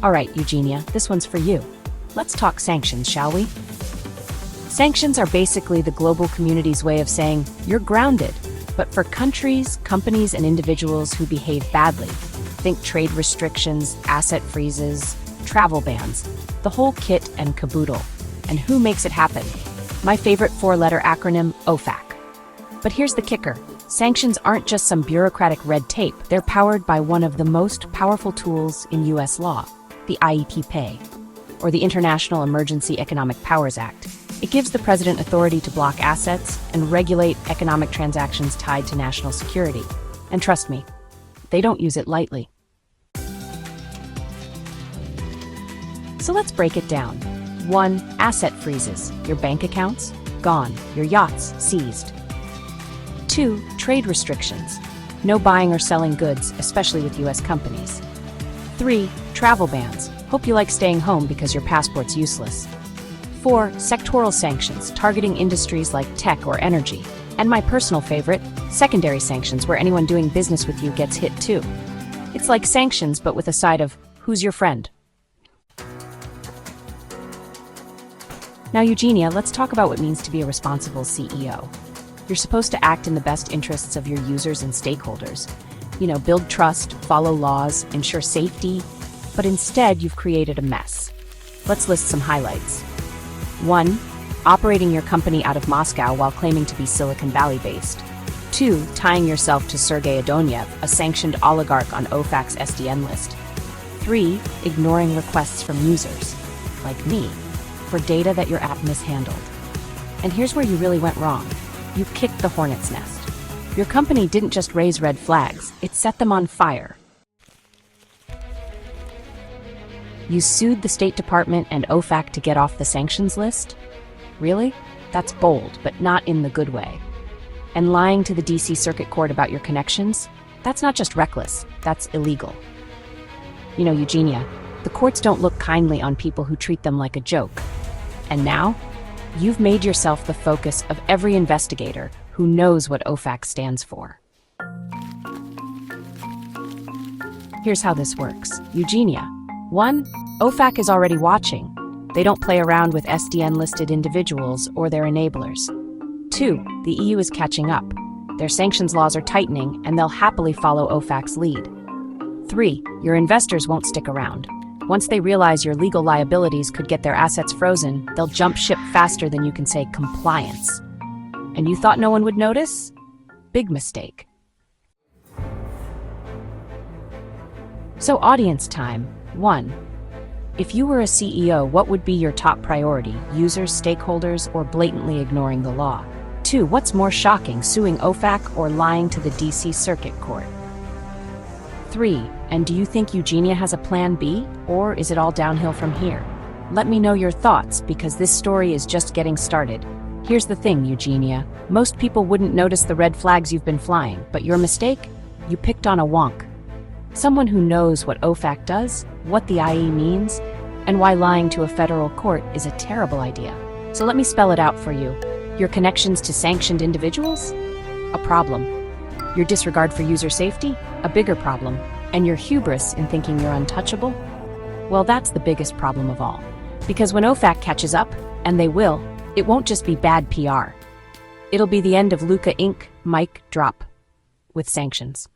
All right, Eugenia, this one's for you. Let's talk sanctions, shall we? Sanctions are basically the global community's way of saying, you're grounded. But for countries, companies, and individuals who behave badly, think trade restrictions, asset freezes, travel bans, the whole kit and caboodle. And who makes it happen? My favorite four-letter acronym, OFAC. But here's the kicker. Sanctions aren't just some bureaucratic red tape. They're powered by one of the most powerful tools in U.S. law, the IEEPA, or the International Emergency Economic Powers Act. It gives the president authority to block assets and regulate economic transactions tied to national security. And trust me, they don't use it lightly. So let's break it down. 1. Asset freezes. Your bank accounts? Gone. Your yachts? Seized. 2. Trade restrictions. No buying or selling goods, especially with U.S. companies. 3. Travel bans. Hope you like staying home because your passport's useless. 4. Sectoral sanctions, targeting industries like tech or energy. And my personal favorite, secondary sanctions, where anyone doing business with you gets hit too. It's like sanctions, but with a side of, who's your friend? Now, Eugenia, let's talk about what it means to be a responsible CEO. You're supposed to act in the best interests of your users and stakeholders. Build trust, follow laws, ensure safety, but instead you've created a mess. Let's list some highlights. 1. Operating your company out of Moscow while claiming to be Silicon Valley-based. 2. Tying yourself to Sergey Adonyev, a sanctioned oligarch on OFAC's SDN list. 3. Ignoring requests from users, like me, for data that your app mishandled. And here's where you really went wrong. You kicked the hornet's nest. Your company didn't just raise red flags, it set them on fire. You sued the State Department and OFAC to get off the sanctions list? Really? That's bold, but not in the good way. And lying to the DC Circuit Court about your connections? That's not just reckless, that's illegal. Eugenia, the courts don't look kindly on people who treat them like a joke. And now, you've made yourself the focus of every investigator who knows what OFAC stands for. Here's how this works. Eugenia, 1. OFAC is already watching. They don't play around with SDN-listed individuals or their enablers. 2. The EU is catching up. Their sanctions laws are tightening, and they'll happily follow OFAC's lead. 3. Your investors won't stick around. Once they realize your legal liabilities could get their assets frozen, they'll jump ship faster than you can say compliance. And you thought no one would notice? Big mistake. So audience time. 1. If you were a CEO, what would be your top priority? Users, stakeholders, or blatantly ignoring the law? 2. What's more shocking, suing OFAC or lying to the DC Circuit Court? 3. And do you think Eugenia has a plan B, or is it all downhill from here? Let me know your thoughts, because this story is just getting started. Here's the thing, Eugenia. Most people wouldn't notice the red flags you've been flying, but your mistake? You picked on a wonk. Someone who knows what OFAC does, what the IE means, and why lying to a federal court is a terrible idea. So let me spell it out for you. Your connections to sanctioned individuals? A problem. Your disregard for user safety? A bigger problem. And your hubris in thinking you're untouchable? Well, that's the biggest problem of all. Because when OFAC catches up, and they will, it won't just be bad PR. It'll be the end of Luka Inc. Mic drop with sanctions.